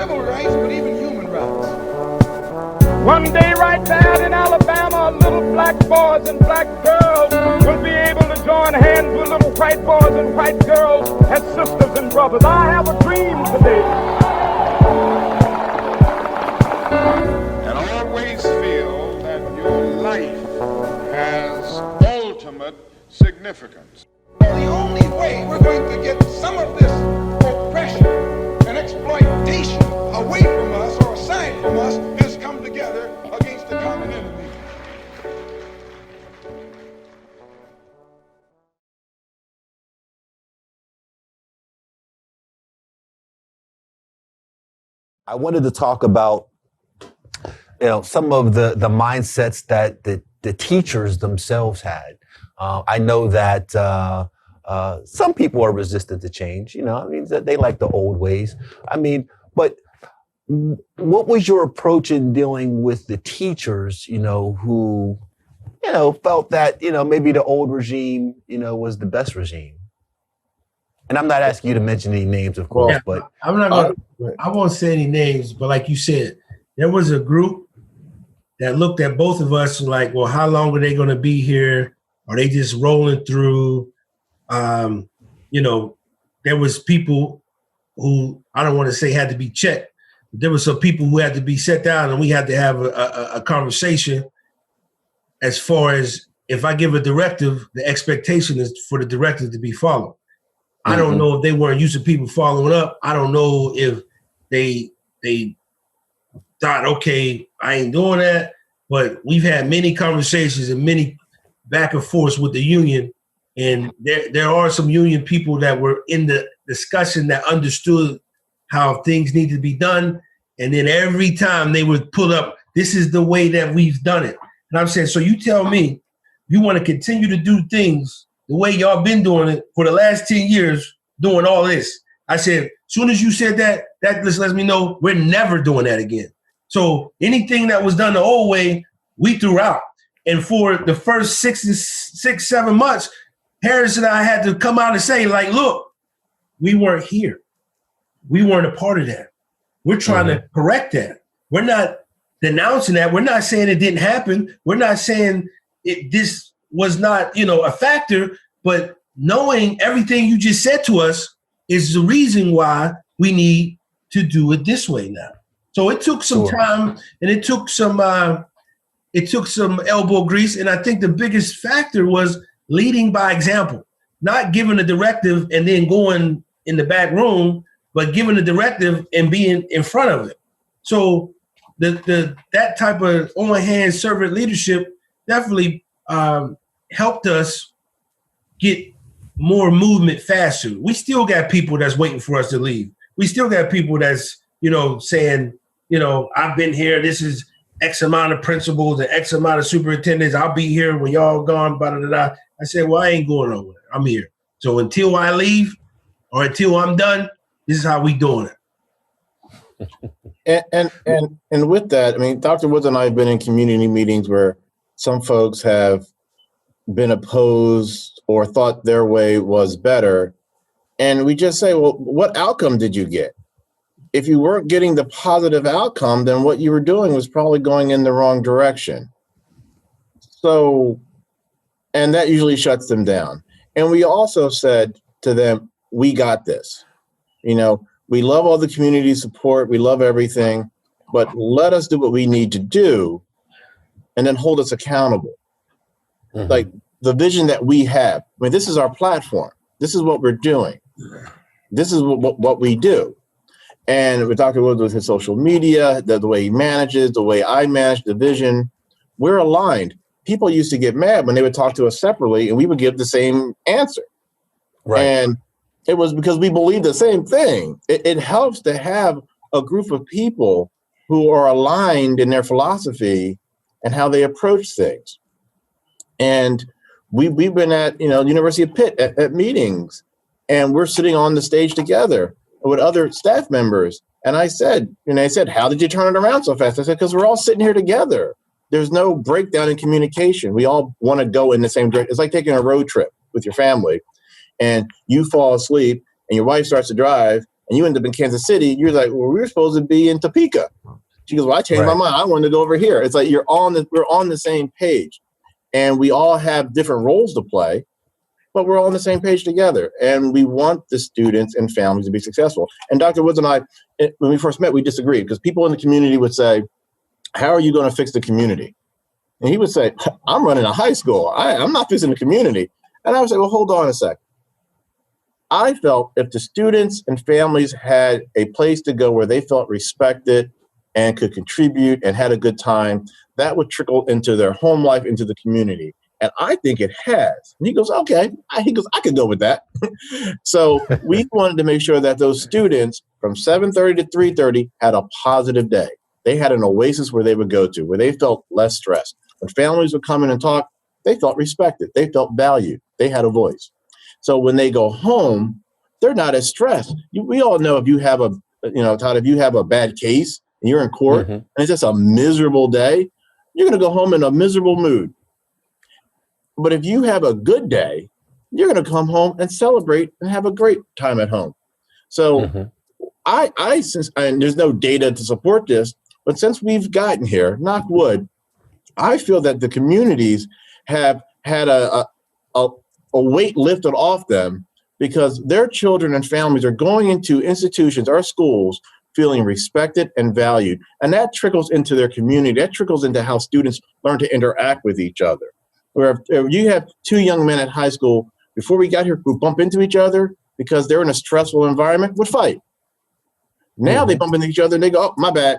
civil rights, but even human rights. One day right there in Alabama, little black boys and black girls will be able to join hands with little white boys and white girls as sisters and brothers. I have a dream today. And always feel that your life has ultimate significance. The only way we're going to get some of this oppression and exploitation away from us or aside from us is come together against the common enemy. I wanted to talk about, some of the mindsets that the teachers themselves had. I know that some people are resistant to change. They like the old ways. But what was your approach in dealing with the teachers, who, felt that, maybe the old regime, was the best regime? And I'm not asking you to mention any names, of course, but I'm not going to, I won't say any names, but like you said, there was a group that looked at both of us like, well, how long are they going to be here? Are they just rolling through? There was people who, I don't want to say had to be checked. There were some people who had to be set down, and we had to have a conversation as far as if I give a directive, the expectation is for the directive to be followed. I don't know if they weren't used to people following up. I don't know if they thought, okay, I ain't doing that. But we've had many conversations and many back and forth with the union. And there are some union people that were in the discussion that understood how things need to be done. And then every time they would pull up, this is the way that we've done it. And I'm saying, so you tell me, you want to continue to do things the way y'all been doing it for the last 10 years, doing all this. I said, as soon as you said that just lets me know we're never doing that again. So anything that was done the old way, we threw out. And for the first 7 months, Harris and I had to come out and say, like, look, we weren't here. We weren't a part of that. We're trying to correct that. We're not denouncing that. We're not saying it didn't happen. We're not saying this was not, a factor, but knowing everything you just said to us is the reason why we need to do it this way now. So it took some time, and it took some elbow grease. And I think the biggest factor was leading by example, not giving a directive and then going in the back room, but giving a directive and being in front of it. So that type of on-hand servant leadership definitely helped us get more movement faster. We still got people that's waiting for us to leave. We still got people that's, saying, I've been here. This is X amount of principals and X amount of superintendents. I'll be here when y'all gone, blah, blah, blah. I said, well, I ain't going nowhere. I'm here. So until I leave or until I'm done, this is how we doing it. And with that, Dr. Woods and I have been in community meetings where some folks have been opposed or thought their way was better. And we just say, well, what outcome did you get? If you weren't getting the positive outcome, then what you were doing was probably going in the wrong direction. So, and that usually shuts them down. And we also said to them, we got this. We love all the community support. We love everything, but let us do what we need to do and then hold us accountable. Like the vision that we have. This is our platform. This is what we're doing. This is what we do. And with Dr. Woods with his social media, the way he manages, the way I manage the vision, we're aligned. People used to get mad when they would talk to us separately and we would give the same answer. Right. And it was because we believe the same thing. It helps to have a group of people who are aligned in their philosophy and how they approach things. And we've been at, University of Pitt at meetings, and we're sitting on the stage together with other staff members. And I said, how did you turn it around so fast? I said, because we're all sitting here together. There's no breakdown in communication. We all want to go in the same direction. It's like taking a road trip with your family, and you fall asleep and your wife starts to drive and you end up in Kansas City, you're like, well, we were supposed to be in Topeka. She goes, well, I changed my mind. I wanted to go over here. It's like we're on the same page, and we all have different roles to play, but we're all on the same page together, and we want the students and families to be successful. And Dr. Woods and I, when we first met, we disagreed because people in the community would say, how are you going to fix the community? And he would say, I'm running a high school. I'm not fixing the community. And I would say, well, hold on a second. I felt if the students and families had a place to go where they felt respected and could contribute and had a good time, that would trickle into their home life, into the community. And I think it has. And he goes, okay. He goes, I could go with that. So we wanted to make sure that those students from 7:30 to 3:30 had a positive day. They had an oasis where they would go to, where they felt less stressed. When families would come in and talk, they felt respected. They felt valued. They had a voice. So when they go home, they're not as stressed. We all know if you have Todd, if you have a bad case and you're in court and it's just a miserable day, you're going to go home in a miserable mood. But if you have a good day, you're going to come home and celebrate and have a great time at home. So since there's no data to support this, but since we've gotten here, knock wood, I feel that the communities have had a weight lifted off them because their children and families are going into institutions or schools feeling respected and valued. And that trickles into their community. That trickles into how students learn to interact with each other. Where if you have two young men at high school, before we got here, who bump into each other because they're in a stressful environment, would fight. Now they bump into each other and they go, oh, my bad.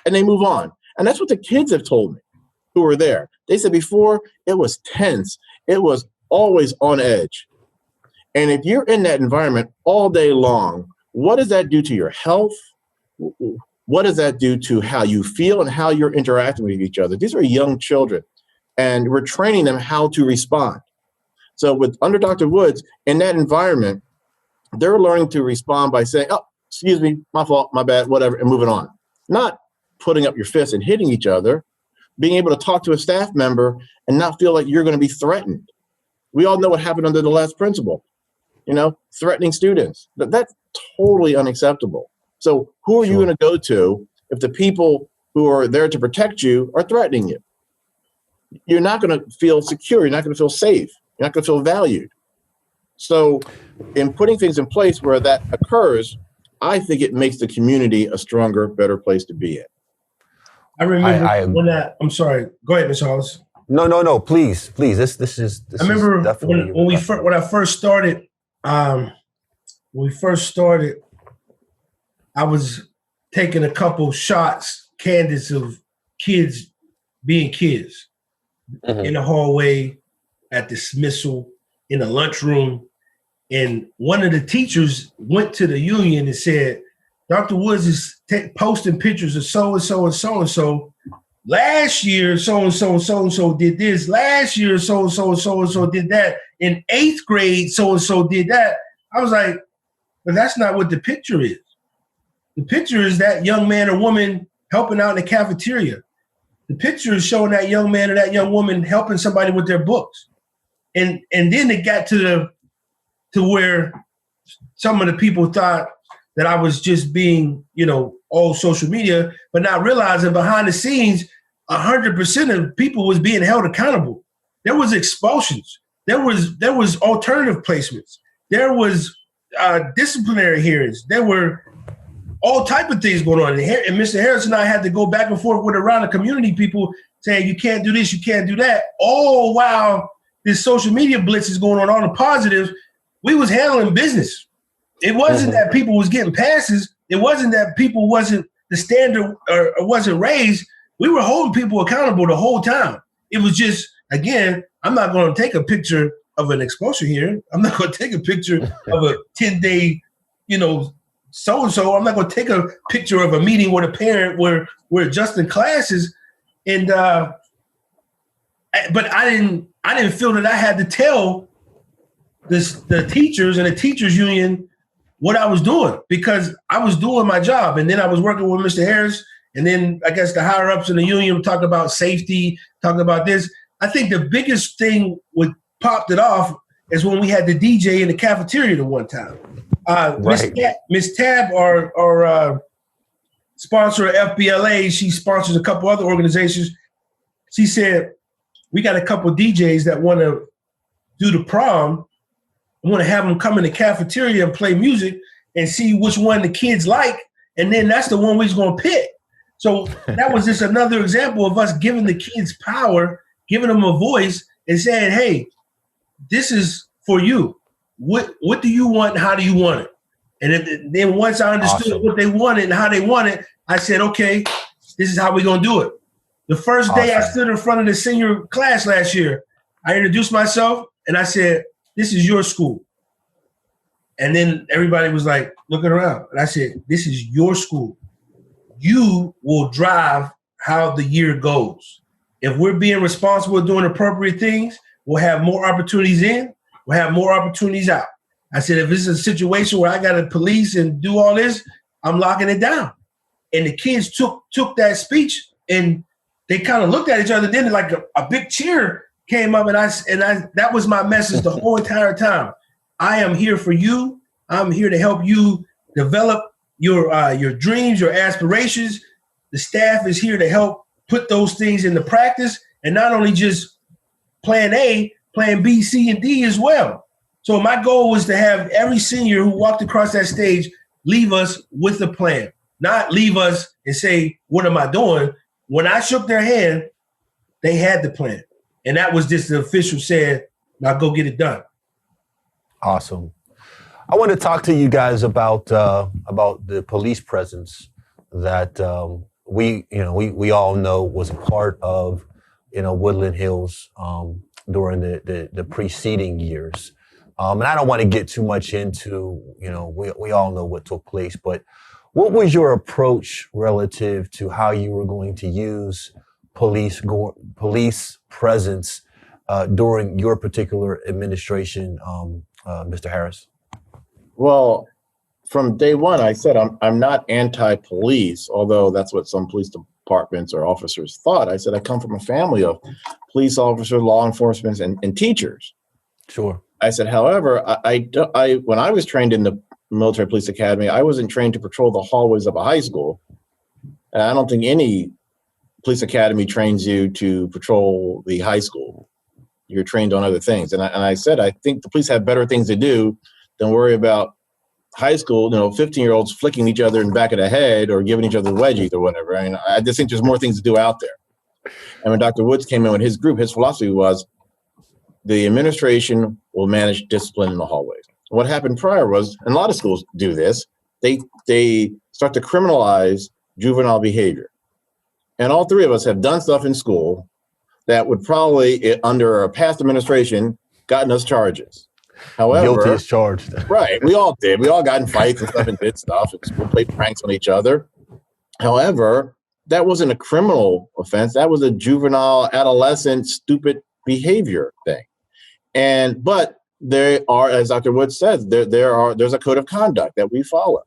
And they move on. And that's what the kids have told me who were there. They said before it was tense. It was always on edge. And if you're in that environment all day long, what does that do to your health? What does that do to how you feel and how you're interacting with each other? These are young children, and we're training them how to respond. So under Dr. Woods, in that environment, they're learning to respond by saying, oh, excuse me, my fault, my bad, whatever, and moving on. Not putting up your fists and hitting each other, being able to talk to a staff member and not feel like you're going to be threatened. We all know what happened under the last principal, threatening students. That's totally unacceptable. So who are you going to go to if the people who are there to protect you are threatening you? You're not going to feel secure. You're not going to feel safe. You're not going to feel valued. So in putting things in place where that occurs, I think it makes the community a stronger, better place to be in. I remember I'm sorry. Go ahead, Mr. Hollis. No, please. This I remember when I first started. When we first started, I was taking a couple shots, candidates of kids being kids in the hallway, at dismissal, in the lunchroom, and one of the teachers went to the union and said, Dr. Woods is posting pictures of so-and-so and so-and-so. Last year, so-and-so and so-and-so did this. Last year, so-and-so and so-and-so did that. In 8th grade, so-and-so did that. I was like, but that's not what the picture is. The picture is that young man or woman helping out in the cafeteria. The picture is showing that young man or that young woman helping somebody with their books. And then it got to where some of the people thought that I was just being, all social media, but not realizing behind the scenes, 100% of people was being held accountable. There was expulsions. There was alternative placements. There was disciplinary hearings. There were all type of things going on. And Mr. Harris and I had to go back and forth with around the community people saying, you can't do this, you can't do that. All while this social media blitz is going on, all the positives, we was handling business. It wasn't that people was getting passes. It wasn't that people wasn't, the standard or wasn't raised. We were holding people accountable the whole time. It was just, again, I'm not going to take a picture of an expulsion here. I'm not going to take a picture of a 10-day, so-and-so. I'm not going to take a picture of a meeting with a parent where we're adjusting classes. And, but I didn't feel that I had to tell the teachers and the teachers union what I was doing, because I was doing my job. And then I was working with Mr. Harris, and then I guess the higher ups in the union talking about safety, talking about this. I think the biggest thing what popped it off is when we had the DJ in the cafeteria the one time. Right. Miss Tab, our sponsor of FBLA, she sponsors a couple other organizations. She said, we got a couple DJs that want to do the prom. I want to have them come in the cafeteria and play music and see which one the kids like. And then that's the one we're going to pick. So that was just another example of us giving the kids power, giving them a voice and saying, hey, this is for you. What do you want? And how do you want it? And then once I understood what they wanted and how they wanted, I said, okay, this is how we're going to do it. The first day I stood in front of the senior class last year, I introduced myself and I said, this is your school. And then everybody was like looking around. And I said, this is your school. You will drive how the year goes. If we're being responsible, doing appropriate things, we'll have more opportunities in, we'll have more opportunities out. I said, if this is a situation where I got to police and do all this, I'm locking it down. And the kids took that speech and they kind of looked at each other. Then like a big cheer came up, and I that was my message the whole entire time. I am here for you. I'm here to help you develop your dreams, your aspirations. The staff is here to help put those things into practice, and not only just plan A, plan B, C, and D as well. So my goal was to have every senior who walked across that stage leave us with a plan, not leave us and say, what am I doing? When I shook their hand, they had the plan. And that was just the official saying, now go get it done. Awesome. I want to talk to you guys about the police presence that we all know was a part of Woodland Hills during the preceding years. And I don't want to get too much into we all know what took place, but what was your approach relative to how you were going to use police presence during your particular administration, Mr. Harris? Well, from day one, I said I'm not anti-police, although that's what some police departments or officers thought. I said I come from a family of police officers, law enforcement, and teachers. Sure. I said, however, I when I was trained in the military police academy, I wasn't trained to patrol the hallways of a high school. And I don't think any police academy trains you to patrol the high school. You're trained on other things. And I said, I think the police have better things to do than worry about high school, 15-year-olds flicking each other in the back of the head or giving each other wedgies or whatever. I mean, I just think there's more things to do out there. And when Dr. Woods came in with his group, his philosophy was the administration will manage discipline in the hallways. What happened prior was, and a lot of schools do this, they start to criminalize juvenile behavior. And all three of us have done stuff in school that would probably, under a past administration, gotten us charges. However, guilty as charged. Right, we all did. We all got in fights and stuff and did stuff. We played pranks on each other. However, that wasn't a criminal offense. That was a juvenile, adolescent, stupid behavior thing. But there are, as Dr. Woods says, there's a code of conduct that we follow.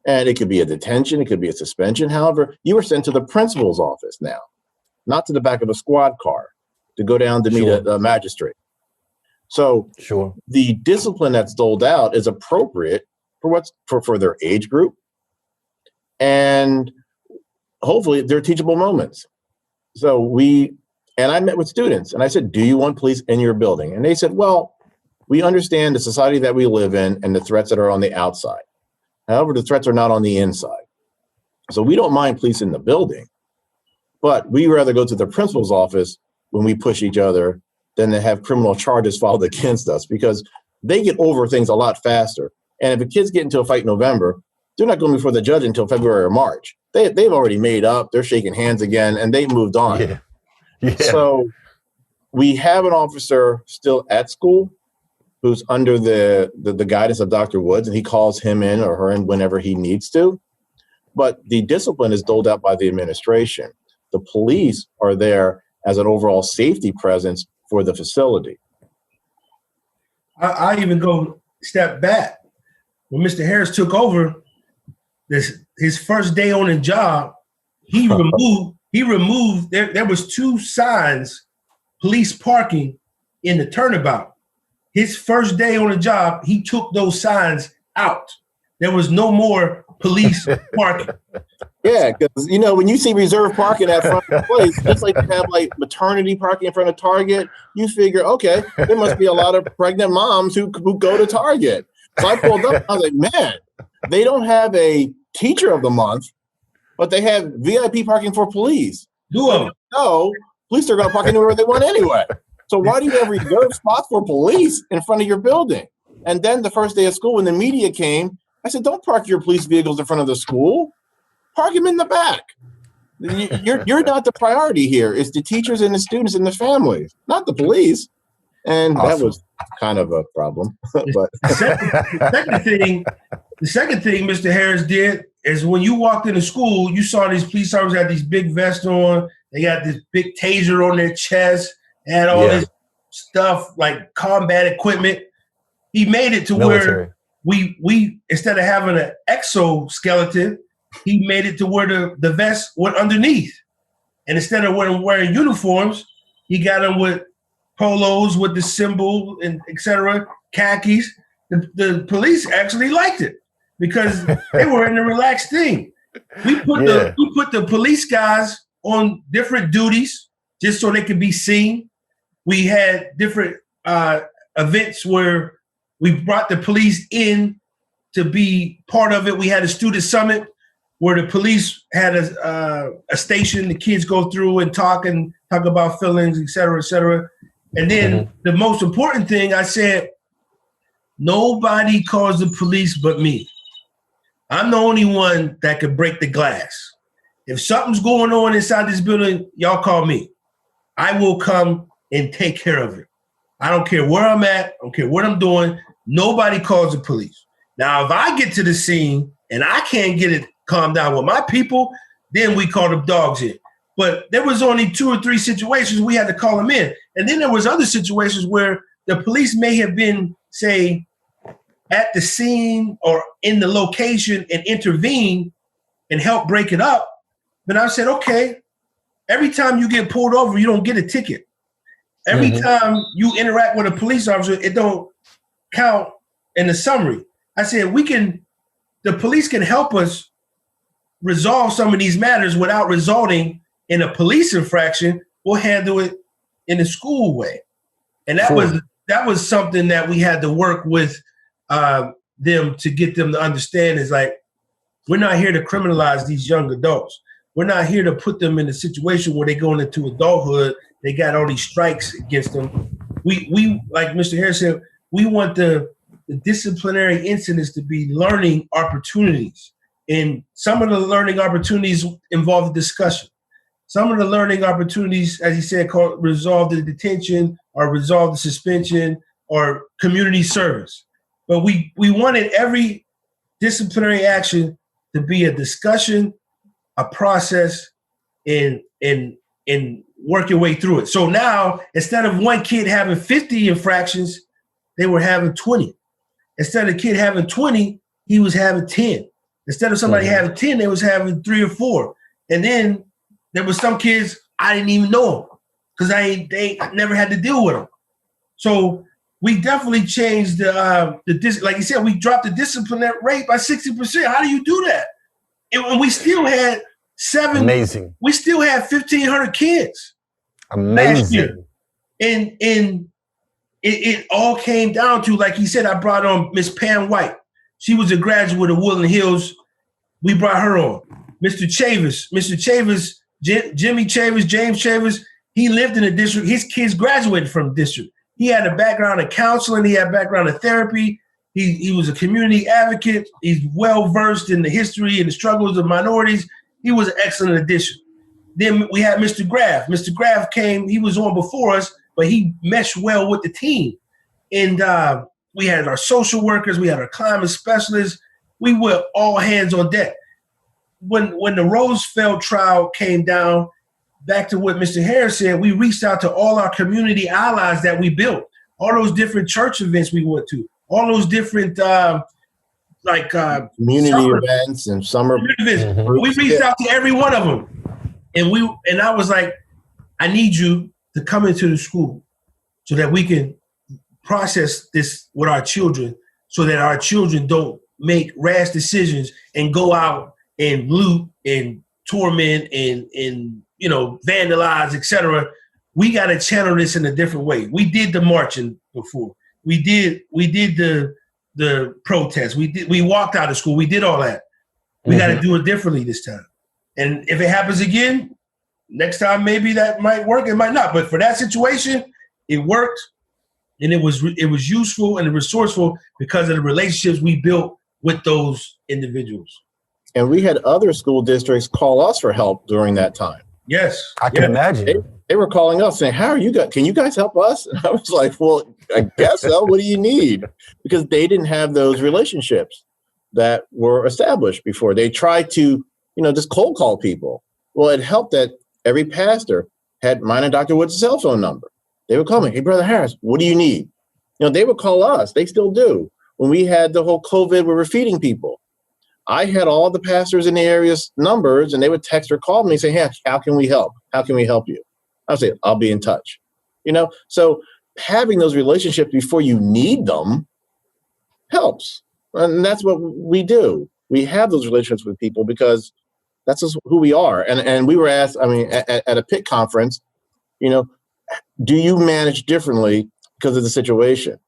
And it could be a detention, it could be a suspension. However, you were sent to the principal's office now, not to the back of a squad car to go down to meet a magistrate. So the discipline that's doled out is appropriate for their age group. And hopefully they're teachable moments. So I met with students and I said, do you want police in your building? And they said, well, we understand the society that we live in and the threats that are on the outside. However, the threats are not on the inside. So we don't mind police in the building, but we rather go to the principal's office when we push each other than to have criminal charges filed against us, because they get over things a lot faster. And if the kids get into a fight in November, they're not going before the judge until February or March. They've already made up, they're shaking hands again, and they moved on. Yeah. So we have an officer still at school who's under the guidance of Dr. Woods, and he calls him in or her in whenever he needs to. But the discipline is doled out by the administration. The police are there as an overall safety presence for the facility. I even go step back. When Mr. Harris took over, his first day on the job, he removed there was 2 signs, police parking in the turnabout. His first day on the job, he took those signs out. There was no more police parking. Yeah, because when you see reserved parking at front of the place, just like you have like maternity parking in front of Target, you figure, okay, there must be a lot of pregnant moms who go to Target. So I pulled up, I was like, man, they don't have a teacher of the month, but they have VIP parking for police. No, police are going to park anywhere they want anyway. So why do you have reserved spots for police in front of your building? And then the first day of school, when the media came, I said, don't park your police vehicles in front of the school. Park them in the back. You're not the priority here. It's the teachers and the students and the families, not the police. And That was kind of a problem. But the second thing Mr. Harris did is when you walked into school, you saw these police officers had these big vests on. They got this big taser on their chest. They had all this stuff like combat equipment. He made it to where we instead of having an exoskeleton, he made it to where the vest went underneath. And instead of wearing uniforms, he got them with polos with the symbol and et cetera, khakis. The police actually liked it because they were in a relaxed thing. We put the police guys on different duties just so they could be seen. We had different events where we brought the police in to be part of it. We had a student summit where the police had a station the kids go through and talk about feelings, et cetera, et cetera. And then the most important thing, I said, nobody calls the police but me. I'm the only one that could break the glass. If something's going on inside this building, y'all call me. I will come and take care of it. I don't care where I'm at. I don't care what I'm doing. Nobody calls the police. Now, if I get to the scene and I can't get it calmed down with my people, then we call the dogs in. But there was only 2 or 3 situations we had to call them in. And then there was other situations where the police may have been, say, at the scene or in the location and intervene and help break it up. But I said, okay, every time you get pulled over, you don't get a ticket. Every time you interact with a police officer, it don't count in the summary. I said, the police can help us resolve some of these matters without resulting in a police infraction. We'll handle it in a school way. And that was something that we had to work with them to get them to understand is like, we're not here to criminalize these young adults. We're not here to put them in a situation where they're going into adulthood. They got all these strikes against them. We like Mr. Harris said, we want the disciplinary incidents to be learning opportunities. And some of the learning opportunities involve discussion. Some of the learning opportunities, as he said, called resolve the detention or resolve the suspension or community service. But we wanted every disciplinary action to be a discussion, a process, and work your way through it. So now, instead of one kid having 50 infractions, they were having 20. Instead of a kid having 20, he was having 10. Instead of somebody having 10, they was having 3 or 4. And then there was some kids I didn't even know them because I never had to deal with them. So we definitely changed like you said, we dropped the disciplinary rate by 60%. How do you do that? And we still had Amazing. We still had 1,500 kids. Amazing. And it all came down to, like he said, I brought on Miss Pam White. She was a graduate of Woodland Hills. We brought her on. Mr. Chavis, Jimmy Chavis, James Chavis, he lived in the district. His kids graduated from the district. He had a background in counseling. He had a background in therapy. He was a community advocate. He's well-versed in the history and the struggles of minorities. He was an excellent addition. Then we had Mr. Graff. Mr. Graff came, he was on before us, but he meshed well with the team. And we had our social workers, we had our climate specialists. We were all hands on deck. When the Roosevelt trial came down, back to what Mr. Harris said, we reached out to all our community allies that we built, all those different church events we went to, all those different community events and summer events. Mm-hmm. We reached out to every one of them. And I was like, I need you to come into the school so that we can process this with our children so that our children don't make rash decisions and go out and loot and torment and vandalize, etc. We got to channel this in a different way. We did the marching before. We did the protest. We walked out of school. We did all that. We got to do it differently this time. And if it happens again, next time maybe that might work. It might not. But for that situation, it worked, and it was useful and resourceful because of the relationships we built with those individuals. And we had other school districts call us for help during that time. Yes, I can imagine. They were calling us saying, "How are you guys? Can you guys help us?" And I was like, "Well, I guess so. What do you need?" Because they didn't have those relationships that were established before. They tried to, just cold call people. Well, it helped that every pastor had mine and Dr. Wood's cell phone number. They would call me, "Hey, Brother Harris, what do you need?" They would call us. They still do. When we had the whole COVID, we were feeding people. I had all the pastors in the area's numbers, and they would text or call me and say, "Hey, how can we help? How can we help you?" I would say, "I'll be in touch." So having those relationships before you need them helps. And that's what we do. We have those relationships with people because that's just who we are. And we were asked, at a PIT conference, do you manage differently because of the situation?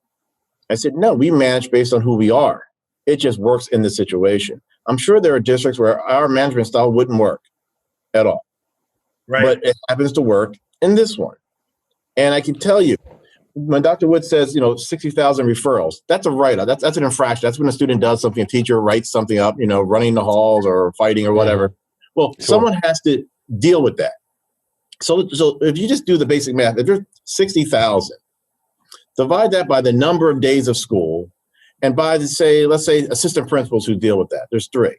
I said, no, we manage based on who we are. It just works in the situation. I'm sure there are districts where our management style wouldn't work at all. Right. But it happens to work in this one. And I can tell you, when Dr. Wood says, 60,000 referrals, that's a write-up. That's an infraction. That's when a student does something, a teacher writes something up, running the halls or fighting or whatever. Well, someone has to deal with that. So if you just do the basic math, if you're 60,000, divide that by the number of days of school and by let's say assistant principals who deal with that. There's 3.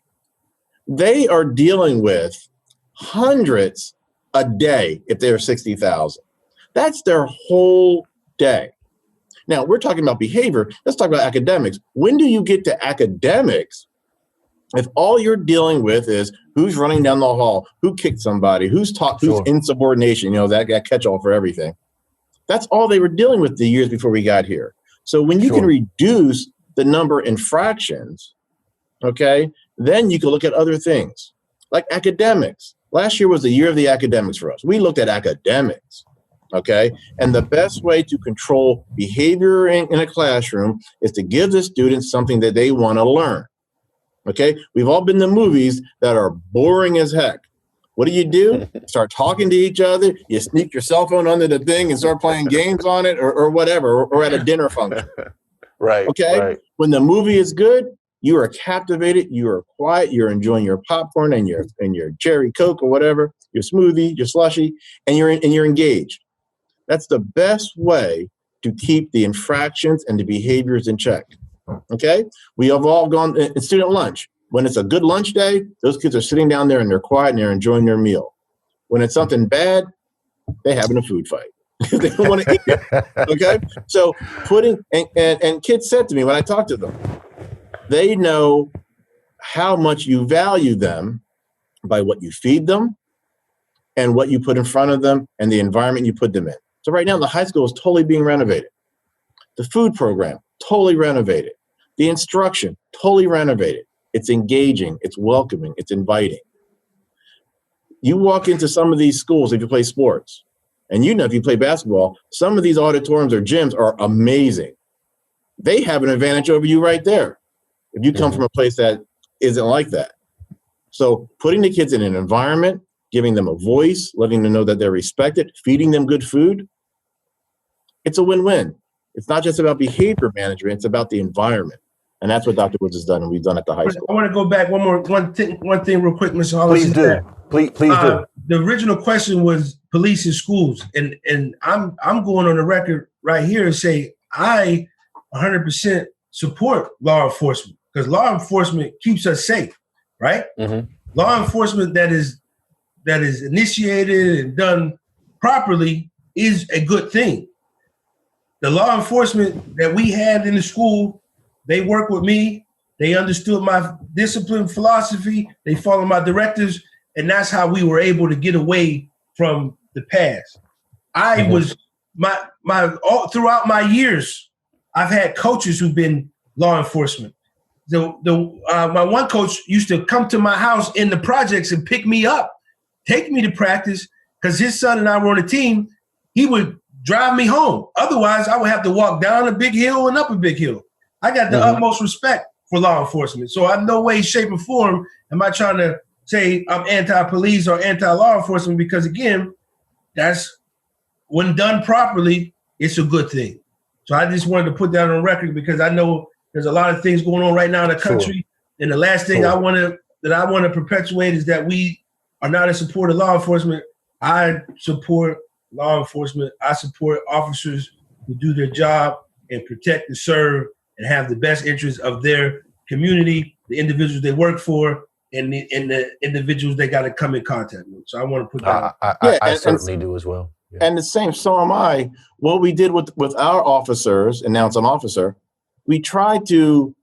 They are dealing with hundreds a day if they're 60,000. That's their whole day. Now, we're talking about behavior. Let's talk about academics. When do you get to academics if all you're dealing with is who's running down the hall, who kicked somebody, who's insubordination, that catch-all for everything? That's all they were dealing with the years before we got here. So when you can reduce the number of infractions, okay, then you can look at other things like academics. Last year was the year of the academics for us. We looked at academics. Okay. And the best way to control behavior in a classroom is to give the students something that they want to learn. Okay. We've all been to movies that are boring as heck. What do? Start talking to each other. You sneak your cell phone under the thing and start playing games on it or whatever, or at a dinner function. Right. Okay. Right. When the movie is good, you are captivated. You are quiet. You're enjoying your popcorn and your cherry Coke or whatever, your smoothie, your slushie, and you're engaged. That's the best way to keep the infractions and the behaviors in check. Okay? We have all gone in student lunch. When it's a good lunch day, those kids are sitting down there and they're quiet and they're enjoying their meal. When it's something bad, they're having a food fight. They don't want to eat it. Okay? So and kids said to me when I talked to them, they know how much you value them by what you feed them and what you put in front of them and the environment you put them in. So right now, the high school is totally being renovated. The food program, totally renovated. The instruction, totally renovated. It's engaging, it's welcoming, it's inviting. You walk into some of these schools if you play sports, and if you play basketball, some of these auditoriums or gyms are amazing. They have an advantage over you right there if you come from a place that isn't like that. So putting the kids in an environment, giving them a voice, letting them know that they're respected, feeding them good food, it's a win-win. It's not just about behavior management, it's about the environment. And that's what Dr. Woods has done and we've done at the high school. I want to go back one thing real quick, Mr. Hollis. Please do. Please do. The original question was police and schools. And I'm going on the record right here and say I 100% support law enforcement because law enforcement keeps us safe, right? Mm-hmm. Law enforcement that is initiated and done properly is a good thing. The law enforcement that we had in the school, they worked with me. They understood my discipline philosophy. They followed my directives. And that's how we were able to get away from the past. I was throughout my years, I've had coaches who've been law enforcement. my one coach used to come to my house in the projects and pick me up, take me to practice, because his son and I were on a team. He would drive me home. Otherwise, I would have to walk down a big hill and up a big hill. I got the utmost respect for law enforcement. So I'm no way, shape, or form am I trying to say I'm anti-police or anti-law enforcement, because, again, that's, when done properly, it's a good thing. So I just wanted to put that on record, because I know there's a lot of things going on right now in the country. Sure. And the last thing I want to perpetuate is that we are not in support of law enforcement. I support law enforcement. I support officers who do their job and protect and serve and have the best interests of their community, the individuals they work for, and the individuals they got to come in contact with. So I want to put that I certainly do as well. Yeah. And the same, so am I. What we did with our officers, and now it's an officer, we tried to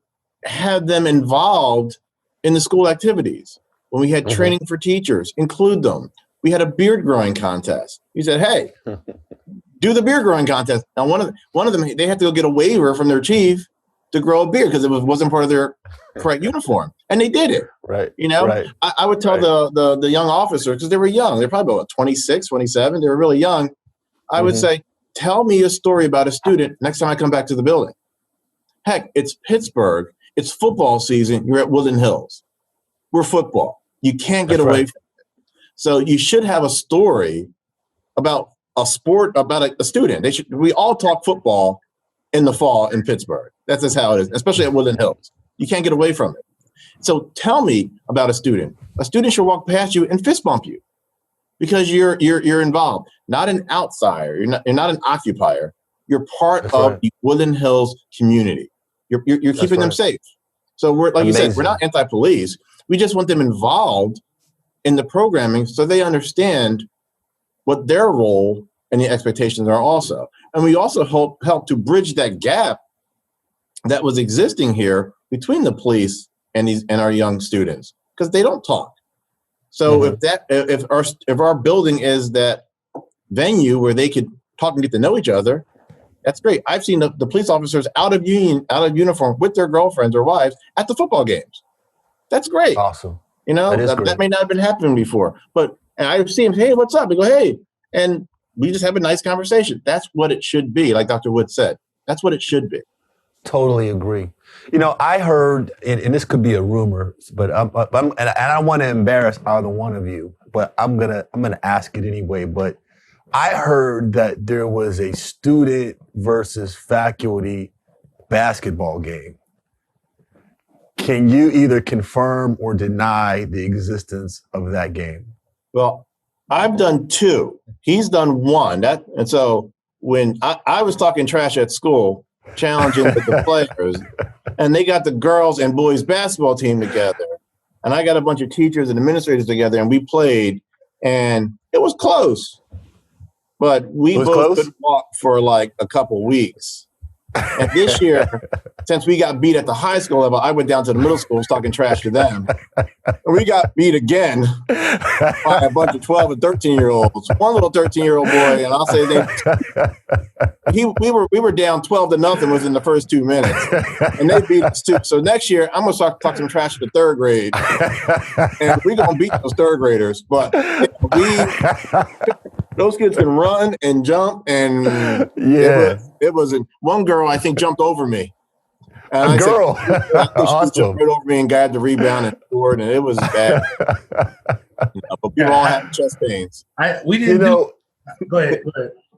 have them involved in the school activities. When we had training for teachers, include them. We had a beard growing contest. He said, hey, do the beard growing contest. Now, one of them, they had to go get a waiver from their chief to grow a beard because it wasn't part of their correct uniform. And they did it. Right. You know, right. I would tell the young officers, because they were young, they're probably about 26, 27, they were really young. I would say, tell me a story about a student next time I come back to the building. Heck, it's Pittsburgh. It's football season. You're at Woodland Hills. We're football. You can't get away from it. So you should have a story about a sport, about a student. We all talk football in the fall in Pittsburgh. That's just how it is, especially at Woodland Hills. You can't get away from it. So tell me about a student. A student should walk past you and fist bump you because you're involved, not an outsider. You're not an occupier. You're part of the Woodland Hills community. You're keeping them safe. So we're, like you said, we're not anti-police. We just want them involved in the programming so they understand what their role and the expectations are also. And we also help to bridge that gap that was existing here between the police and our young students, because they don't talk. So if our building is that venue where they could talk and get to know each other, that's great. I've seen the police officers out of uniform with their girlfriends or wives at the football games. That's great. Awesome. You know, that may not have been happening before, and I've seen, hey, what's up? I go, hey, and we just have a nice conversation. That's what it should be. Like Dr. Wood said, that's what it should be. Totally agree. You know, I heard, and this could be a rumor, but I don't want to embarrass either one of you, but I'm gonna ask it anyway. But I heard that there was a student versus faculty basketball game. Can you either confirm or deny the existence of that game? Well, I've done two. He's done one. And so when I was talking trash at school, challenging the players, and they got the girls and boys basketball team together, and I got a bunch of teachers and administrators together, and we played, and it was close. But we both couldn't walk for like a couple weeks. And this year, since we got beat at the high school level, I went down to the middle school talking trash to them. And we got beat again by a bunch of 12 and 13-year-olds. One little 13-year-old boy, and I'll say we were down 12-0 within the first 2 minutes. And they beat us too. So next year, I'm going to start talking some trash to the third grade. And we're going to beat those third graders. But those kids can run and jump, and it was one girl I think jumped over me. And a girl, awesome. She jumped right over me and got the rebound and scored, and it was bad. But people all had chest pains. We didn't. Go ahead.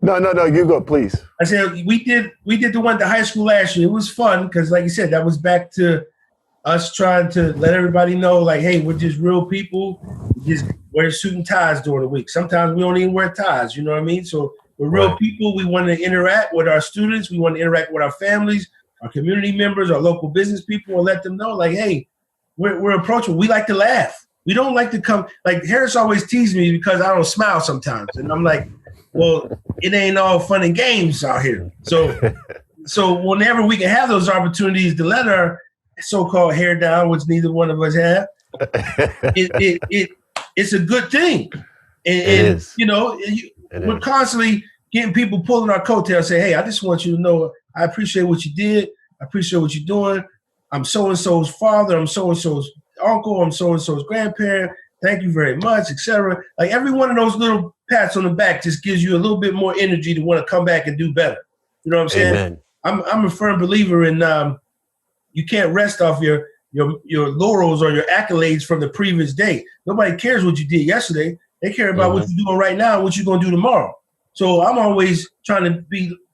No, you go, please. I said we did the one at the high school last year. It was fun because, like you said, that was back to us trying to let everybody know, like, hey, we're just real people. We just wear suit and ties during the week. Sometimes we don't even wear ties. You know what I mean? So we're real people. We want to interact with our students. We want to interact with our families, our community members, our local business people, and let them know, like, hey, we're approachable. We like to laugh. We don't like to come. Like Harris always teases me because I don't smile sometimes, and I'm like, well, it ain't all fun and games out here. So whenever we can have those opportunities to let our so-called hair down, which neither one of us have, it's a good thing. And you know, we're constantly getting people pulling our coattails, say, hey, I just want you to know I appreciate what you did. I appreciate what you're doing. I'm so-and-so's father, I'm so-and-so's uncle, I'm so-and-so's grandparent. Thank you very much, etc. Like every one of those little pats on the back just gives you a little bit more energy to want to come back and do better. You know what I'm saying? Amen. I'm a firm believer in you can't rest off your laurels or your accolades from the previous day. Nobody cares what you did yesterday. They care about what you're doing right now and what you're gonna do tomorrow. So I'm always trying to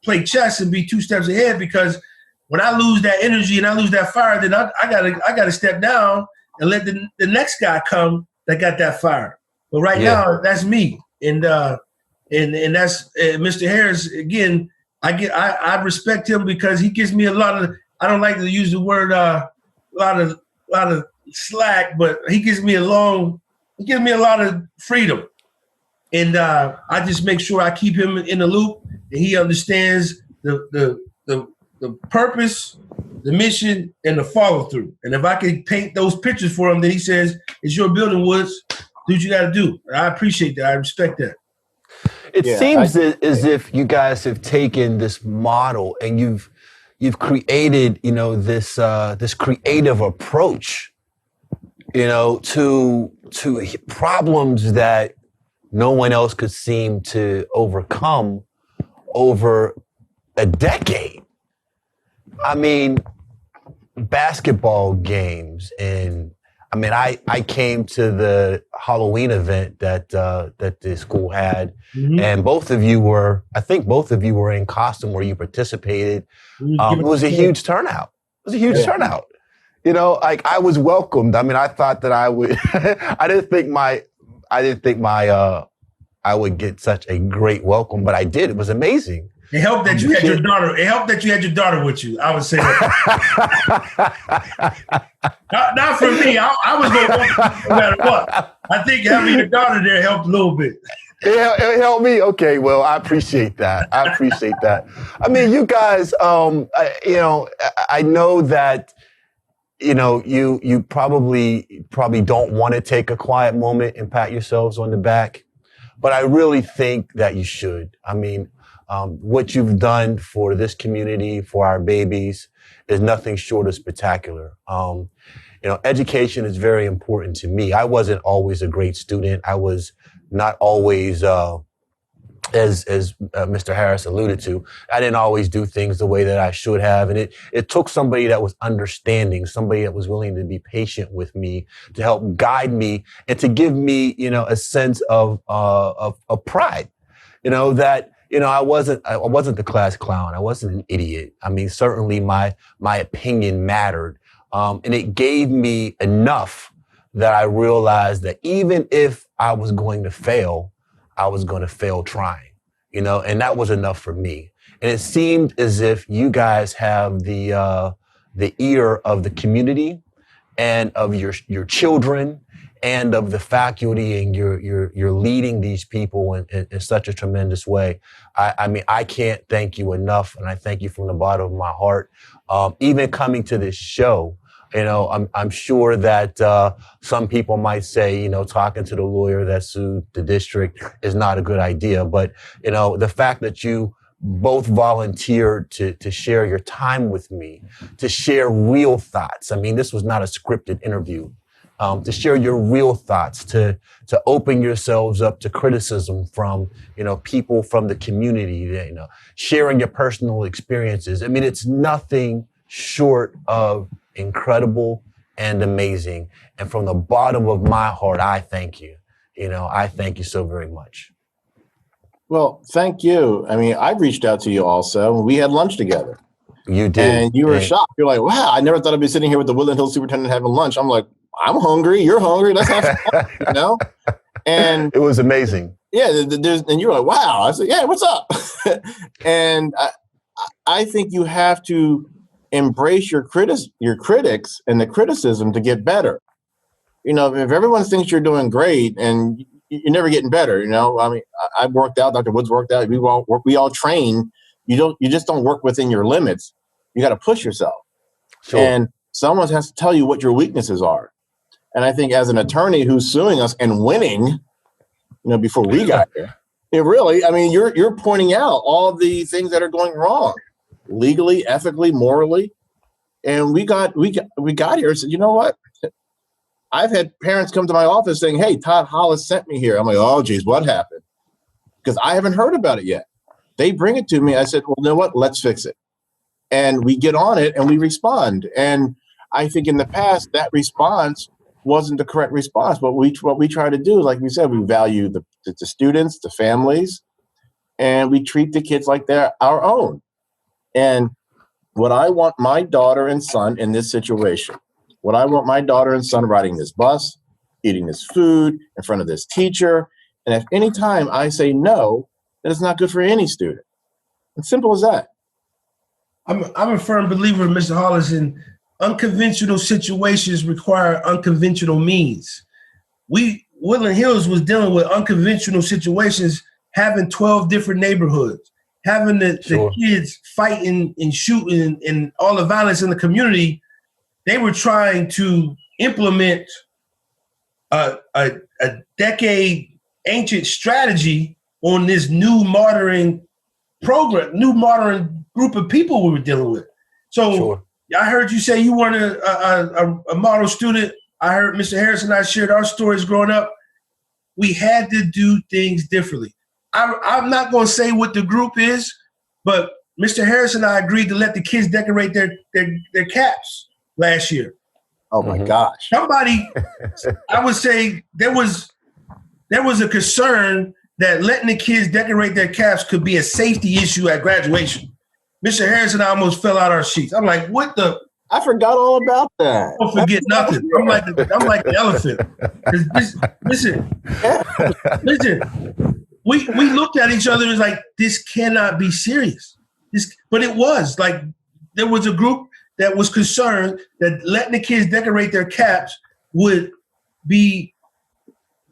play chess and be 2 steps ahead, because when I lose that energy and I lose that fire, then I gotta step down and let the next guy come that got that fire. But right now, that's me, and that's Mr. Harris. Again, I respect him because he gives me a lot of. I don't like to use the word a lot of slack, but he gives me a lot of freedom, and I just make sure I keep him in the loop, and he understands the purpose, the mission, and the follow through. And if I can paint those pictures for him, then he says, "It's your building, Woods. Do what you got to do." And I appreciate that. I respect that. It seems as if you guys have taken this model and you've created, this creative approach, to problems that no one else could seem to overcome over a decade. I mean, basketball games, and I came to the Halloween event that the school had, and both of you were in costume where you participated. It was a huge turnout. Turnout. I was welcomed. I thought that I would. I didn't think I would get such a great welcome, but I did. It was amazing. It helped that you had your daughter. It helped that you had your daughter with you. I would say that. not for me. I was going to walk no matter what. I think having your daughter there helped a little bit. It helped me. Okay, well, I appreciate that. You guys. I know that. You probably don't want to take a quiet moment and pat yourselves on the back, but I really think that you should. What you've done for this community, for our babies, is nothing short of spectacular. Education is very important to me. I wasn't always a great student. I was not always, as Mr. Harris alluded to, I didn't always do things the way that I should have. And it took somebody that was understanding, somebody that was willing to be patient with me, to help guide me and to give me, a sense of pride, that, I wasn't the class clown. I wasn't an idiot. Certainly my opinion mattered. And it gave me enough that I realized that even if I was going to fail, I was going to fail trying, and that was enough for me. And it seemed as if you guys have the ear of the community and of your children and of the faculty, and you're leading these people in such a tremendous way. I can't thank you enough, and I thank you from the bottom of my heart. Even coming to this show, I'm sure that some people might say, talking to the lawyer that sued the district is not a good idea. But, the fact that you both volunteered to share your time with me, to share real thoughts. This was not a scripted interview. To share your real thoughts, to open yourselves up to criticism from, people from the community, sharing your personal experiences. It's nothing short of incredible and amazing. And from the bottom of my heart, I thank you. I thank you so very much. Well, thank you. I reached out to you also. We had lunch together. You did. And you were shocked. You're like, wow, I never thought I'd be sitting here with the Woodland Hills superintendent having lunch. I'm like, I'm hungry. You're hungry. Let's have some fun, And it was amazing. Yeah. And you were like, wow. I said, yeah, what's up? And I think you have to embrace your critics and the criticism to get better. If everyone thinks you're doing great and you're never getting better, I worked out, Dr. Woods worked out, we all train. You just don't work within your limits. You got to push yourself. Sure. And someone has to tell you what your weaknesses are. And I think as an attorney who's suing us and winning, before we got here, you're pointing out all of the things that are going wrong, legally, ethically, morally. And we got here and said, you know what? I've had parents come to my office saying, hey, Todd Hollis sent me here. I'm like, oh, geez, what happened? Because I haven't heard about it yet. They bring it to me. I said, well, you know what? Let's fix it. And we get on it and we respond. And I think in the past, that response wasn't the correct response. But what we try to do, like we said, we value the students, the families, and we treat the kids like they're our own. And what I want my daughter and son in this situation, what I want my daughter and son riding this bus, eating this food in front of this teacher, and if any time I say no, then it's not good for any student. It's simple as that. I'm a firm believer, Mr. Hollis, in unconventional situations require unconventional means. Woodland Hills was dealing with unconventional situations, having 12 different neighborhoods, having the kids fighting and shooting and all the violence in the community. They were trying to implement a decade ancient strategy on this new modern group of people we were dealing with. So I heard you say you weren't a model student. I heard Mr. Harris and I shared our stories growing up. We had to do things differently. I'm not going to say what the group is, but Mr. Harris and I agreed to let the kids decorate their caps last year. Oh my gosh. Somebody, I would say there was a concern that letting the kids decorate their caps could be a safety issue at graduation. Mr. Harris and I almost fell out our seats. I'm like, what the? I forgot all about that. Don't forget nothing. I'm like the elephant. Listen. We looked at each other and was like, this cannot be serious. But it was like there was a group that was concerned that letting the kids decorate their caps would be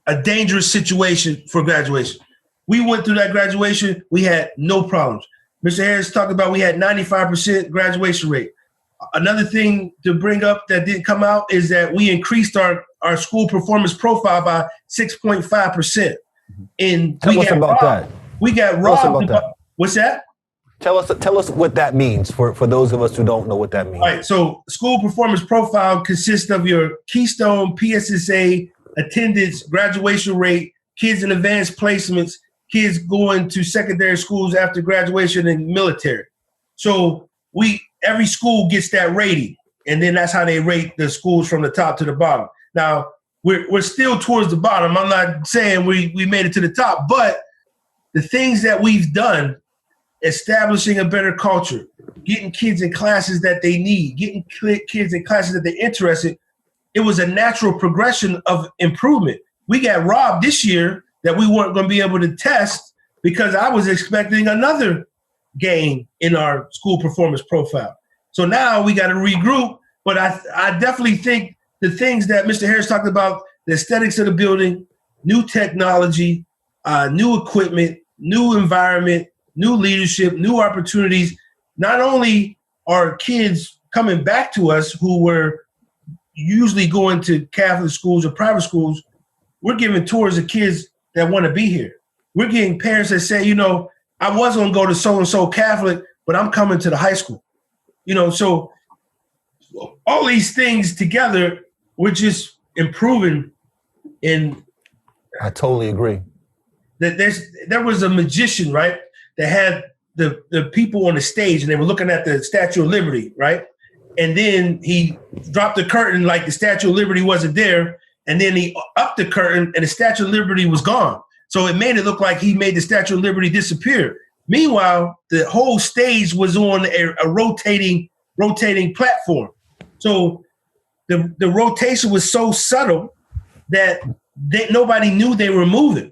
a dangerous situation for graduation. We went through that graduation. We had no problems. Mr. Harris talked about we had 95% graduation rate. Another thing to bring up that didn't come out is that we increased our school performance profile by 6.5%. And tell us about that. We got robbed. What's that? Tell us what that means for those of us who don't know what that means. All right. So school performance profile consists of your Keystone, PSSA, attendance, graduation rate, kids in advanced placements, kids going to secondary schools after graduation, and military. So every school gets that rating, and then that's how they rate the schools from the top to the bottom. Now, we're still towards the bottom. I'm not saying we made it to the top, but the things that we've done, establishing a better culture, getting kids in classes that they need, getting kids in classes that they're interested, it was a natural progression of improvement. We got robbed this year that we weren't going to be able to test because I was expecting another gain in our school performance profile. So now we got to regroup, but I definitely think the things that Mr. Harris talked about, the aesthetics of the building, new technology, new equipment, new environment, new leadership, new opportunities. Not only are kids coming back to us who were usually going to Catholic schools or private schools, we're giving tours of kids that want to be here. We're getting parents that say, I was going to go to so-and-so Catholic, but I'm coming to the high school. So all these things together, we're just improving. And I totally agree. That there was a magician, right, that had the people on the stage and they were looking at the Statue of Liberty, right? And then he dropped the curtain like the Statue of Liberty wasn't there. And then he upped the curtain and the Statue of Liberty was gone. So it made it look like he made the Statue of Liberty disappear. Meanwhile, the whole stage was on a rotating platform. So the rotation was so subtle that nobody knew they were moving.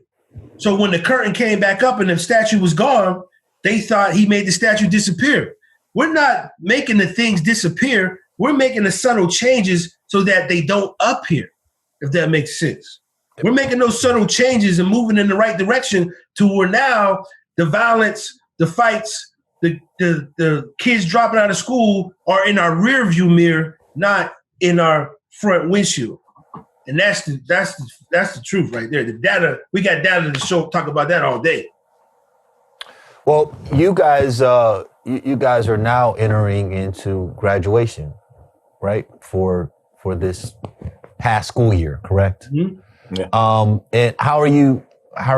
So when the curtain came back up and the statue was gone, they thought he made the statue disappear. We're not making the things disappear. We're making the subtle changes so that they don't appear, if that makes sense. We're making those subtle changes and moving in the right direction to where now the violence, the fights, the kids dropping out of school are in our rear view mirror, not in our front windshield. And that's the truth right there. The data, we got data to talk about that all day. Well, you guys are now entering into graduation, right, for this past school year, correct? Mm-hmm. Yeah. And how are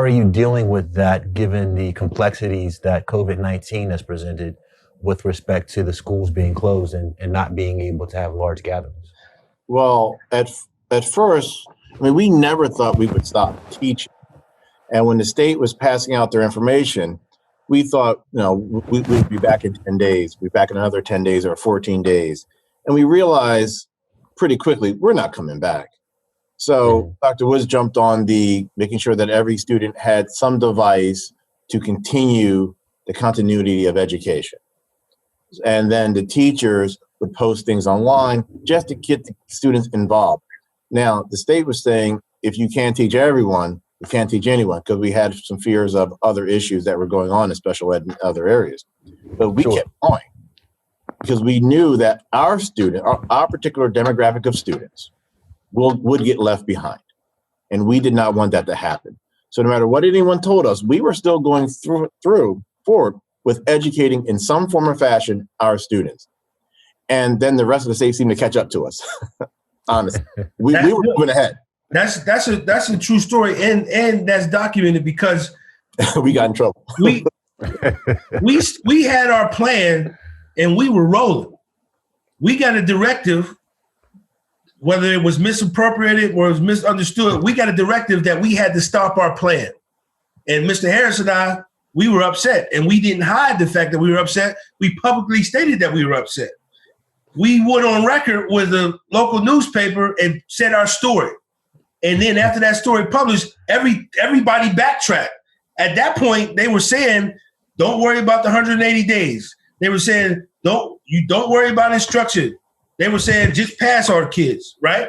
you dealing with that, given the complexities that COVID-19 has presented with respect to the schools being closed and not being able to have large gatherings? Well, at first, I mean, we never thought we would stop teaching. And when the state was passing out their information, we thought, we'd be back in 10 days, we'd be back in another 10 days or 14 days. And we realized pretty quickly, we're not coming back. So Dr. Woods jumped on making sure that every student had some device to continue the continuity of education. And then the teachers would post things online just to get the students involved. Now, the state was saying, if you can't teach everyone, you can't teach anyone, because we had some fears of other issues that were going on in special ed in other areas. But we kept going because we knew that our particular demographic of students would get left behind. And we did not want that to happen. So no matter what anyone told us, we were still going forward with educating in some form or fashion our students. And then the rest of the state seemed to catch up to us. Honestly, we were moving ahead. That's a true story, and that's documented because we got in trouble. we had our plan and we were rolling. We got a directive, whether it was misappropriated or it was misunderstood. We got a directive that we had to stop our plan. And Mr. Harris and I, we were upset, and we didn't hide the fact that we were upset. We publicly stated that we were upset. We went on record with a local newspaper and said our story. And then after that story published, everybody backtracked. At that point, they were saying, don't worry about the 180 days. They were saying, don't worry about instruction. They were saying, just pass our kids, right?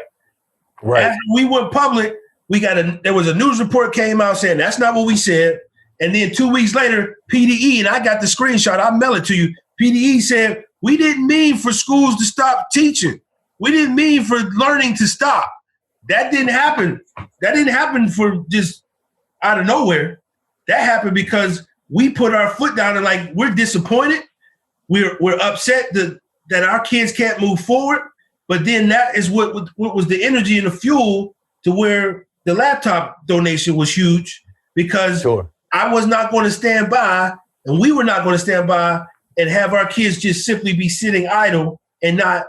Right. After we went public, there was a news report came out saying that's not what we said. And then 2 weeks later, PDE, and I got the screenshot, I'll mail it to you. PDE said, we didn't mean for schools to stop teaching. We didn't mean for learning to stop. That didn't happen. That didn't happen for just out of nowhere. That happened because we put our foot down and like, we're disappointed. We're upset that our kids can't move forward. But then that is what was the energy and the fuel to where the laptop donation was huge, because I was not going to stand by, and we were not going to stand by and have our kids just simply be sitting idle and not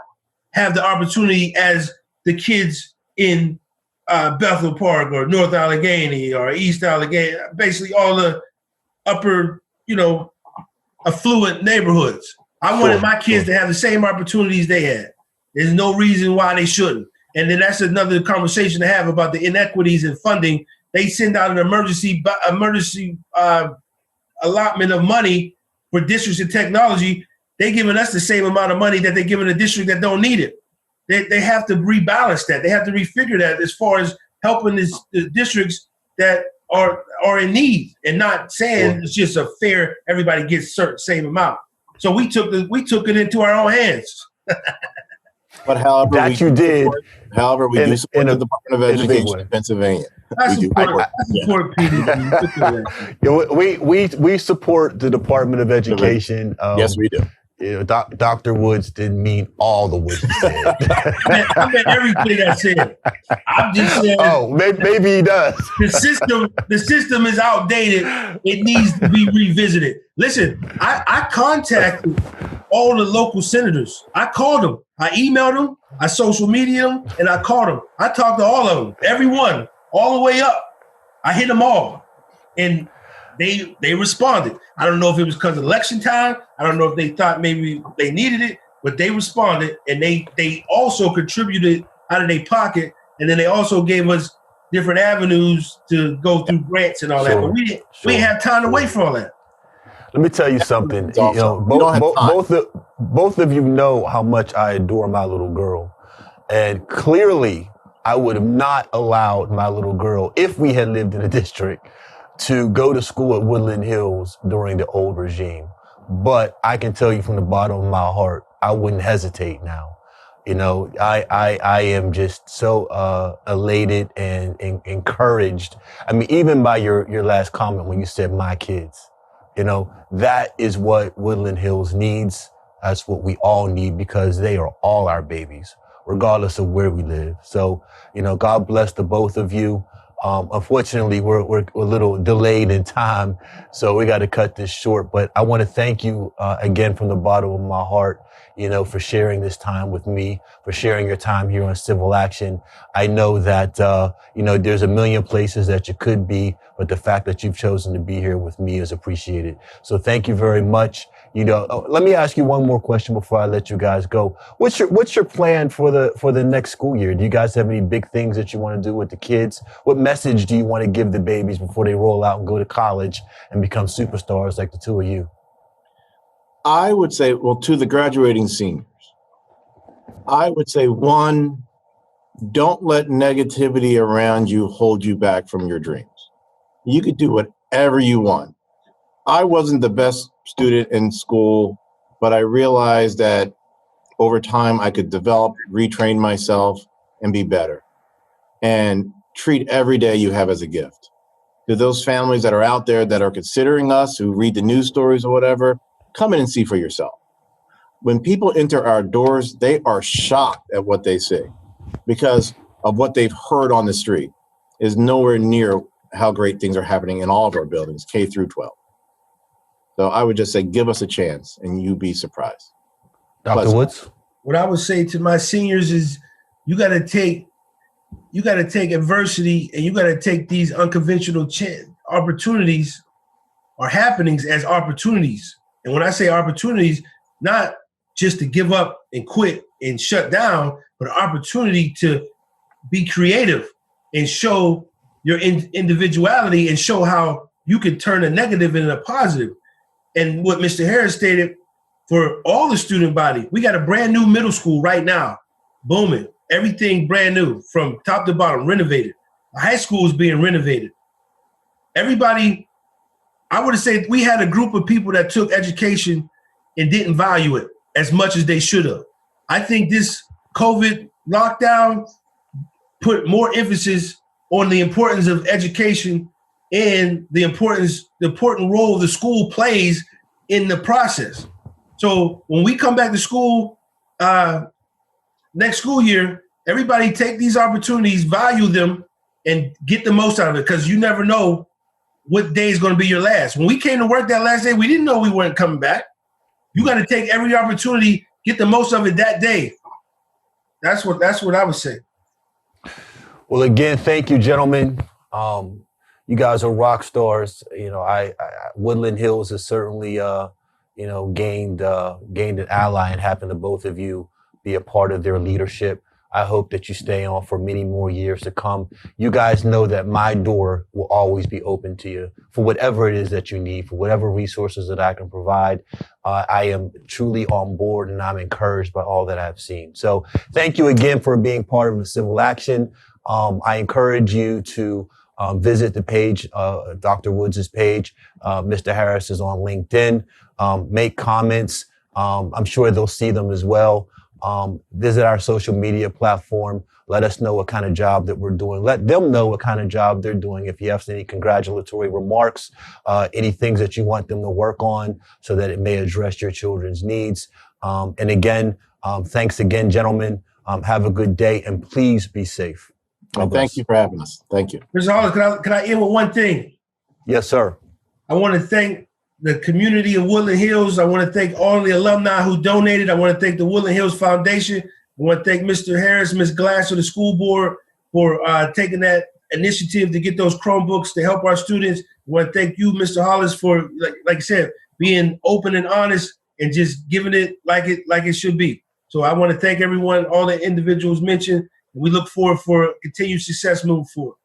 have the opportunity as the kids in Bethel Park or North Allegheny or East Allegheny, basically all the upper, affluent neighborhoods. I wanted my kids to have the same opportunities they had. There's no reason why they shouldn't. And then that's another conversation to have about the inequities in funding. They send out an emergency allotment of money for districts in technology. They're giving us the same amount of money that they're giving a district that don't need it. They have to rebalance that. They have to refigure that as far as helping the districts that are in need, and not saying it's just a fair, everybody gets certain same amount. So we took it into our own hands. But however, we do support the Department of Education in Pennsylvania. We support the Department of Education. Yes, we do. Dr. Woods didn't mean all the words he said. I meant everything I said. I'm just saying. Oh, maybe he does. The system is outdated. It needs to be revisited. Listen, I contacted all the local senators. I called them. I emailed them. I social media them, and I called them. I talked to all of them, everyone, all the way up. I hit them all, and they responded. I don't know if it was because of election time. I don't know if they thought maybe they needed it, but they responded, and they also contributed out of their pocket, and then they also gave us different avenues to go through grants and all that. But we didn't have time to wait for all that. Let me tell you something. Both of you know how much I adore my little girl, and clearly I would have not allowed my little girl, if we had lived in a district, to go to school at Woodland Hills during the old regime. But I can tell you from the bottom of my heart, I wouldn't hesitate now. I am just so elated and encouraged. I mean, even by your last comment when you said my kids, that is what Woodland Hills needs. That's what we all need, because they are all our babies, regardless of where we live. So, God bless the both of you. Unfortunately, we're a little delayed in time, so we got to cut this short. But I want to thank you again from the bottom of my heart, for sharing this time with me, for sharing your time here on Civil Action. I know that, there's a million places that you could be, but the fact that you've chosen to be here with me is appreciated. So thank you very much. Let me ask you one more question before I let you guys go. What's your plan for the next school year? Do you guys have any big things that you want to do with the kids? What message do you want to give the babies before they roll out and go to college and become superstars like the two of you? I would say, well, to the graduating seniors, I would say, one, don't let negativity around you hold you back from your dreams. You could do whatever you want. I wasn't the best student in school, but I realized that over time I could develop, retrain myself, and be better. And treat every day you have as a gift. To those families that are out there that are considering us, who read the news stories or whatever, come in and see for yourself. When people enter our doors, they are shocked at what they see because of what they've heard on the street is nowhere near how great things are happening in all of our buildings, K through 12. So I would just say, give us a chance and you'd be surprised. Dr. Woods? What I would say to my seniors is you got to take adversity and you got to take these unconventional opportunities or happenings as opportunities. And when I say opportunities, not just to give up and quit and shut down, but an opportunity to be creative and show your individuality and show how you can turn a negative into a positive. And what Mr. Harris stated, for all the student body, we got a brand new middle school right now, booming. Everything brand new from top to bottom, renovated. A high school is being renovated. Everybody, I would have said we had a group of people that took education and didn't value it as much as they should have. I think this COVID lockdown put more emphasis on the importance of education and the important role the school plays in the process. So when we come back to school next school year, everybody take these opportunities, value them, and get the most out of it, because you never know what day is going to be your last. When we came to work that last day, we didn't know we weren't coming back. You got to take every opportunity, get the most of it that day. That's what I would say. Well, again, thank you, gentlemen. You guys are rock stars. Woodland Hills has certainly, gained an ally and having the both of you be a part of their leadership. I hope that you stay on for many more years to come. You guys know that my door will always be open to you for whatever it is that you need, for whatever resources that I can provide. I am truly on board and I'm encouraged by all that I've seen. So thank you again for being part of the Civil Action. I encourage you to visit the page, Dr. Woods' page. Mr. Harris is on LinkedIn. Make comments. I'm sure they'll see them as well. Visit our social media platform. Let us know what kind of job that we're doing. Let them know what kind of job they're doing. If you have any congratulatory remarks, any things that you want them to work on so that it may address your children's needs. And again, thanks again, gentlemen. Have a good day and please be safe. And thank you for having us. Thank you. Mr. Hollis, can I end with one thing? Yes, sir. I want to thank the community of Woodland Hills. I want to thank all the alumni who donated. I want to thank the Woodland Hills Foundation. I want to thank Mr. Harris, Ms. Glasser, the school board for taking that initiative to get those Chromebooks to help our students. I want to thank you, Mr. Hollis, for, like I said, being open and honest and just giving it like it should be. So I want to thank everyone, all the individuals mentioned. We look forward for continued success moving forward.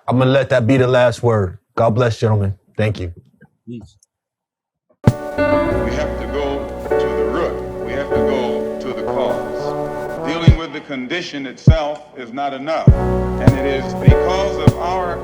I'm going to let that be the last word. God bless, gentlemen. Thank you. Peace. We have to go to the root. We have to go to the cause. Dealing with the condition itself is not enough. And it is because of our